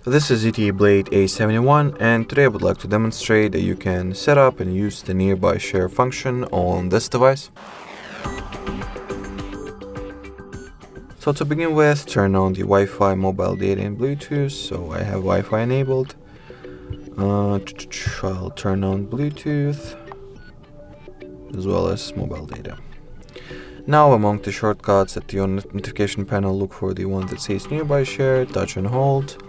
This is ZTE Blade A71, and today I would like to demonstrate that you can set up and use the nearby share function on this device. So to begin with, turn on the Wi-Fi, mobile data and Bluetooth. So I have Wi-Fi enabled. I'll turn on Bluetooth as well as mobile data. Now among the shortcuts at the notification panel, look for the one that says nearby share, touch and hold.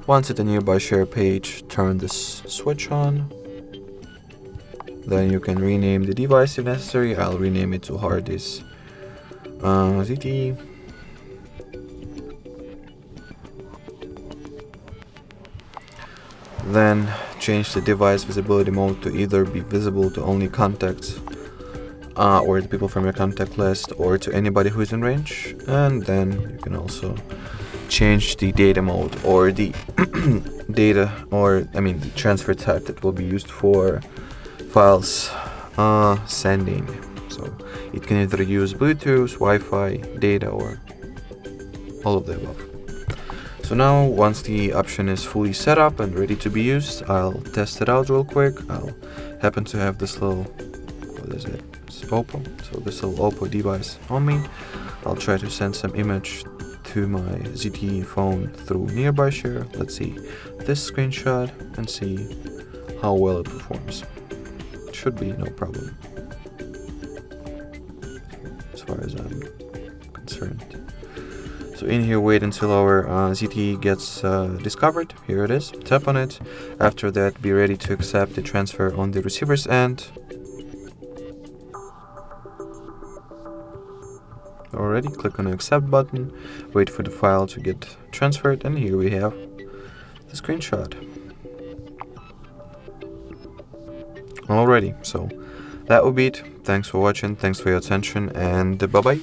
Once at the nearby share page, turn this switch on. Then you can rename the device if necessary. I'll rename it to HardReset ZTE. Then change the device visibility mode to either be visible to only contacts or the people from your contact list or to anybody who is in range. And then you can also change the data mode or the the transfer type that will be used for files sending. So it can either use Bluetooth, Wi-Fi, data, or all of the above. So now once the option is fully set up and ready to be used, I'll test it out real quick. I'll happen to have this little, it's Oppo, so this little Oppo device on me. I'll try to send some image to my ZTE phone through nearby share. Let's see this screenshot and see how well it performs. It should be no problem as far as I'm concerned. So in here, wait until our ZTE gets discovered. Here it is. Tap on it. After that, be ready to accept the transfer on the receiver's end. Already, click on the accept button, wait for the file to get transferred, and here we have the screenshot. Alrighty, so that will be it. Thanks for watching, thanks for your attention, and bye bye.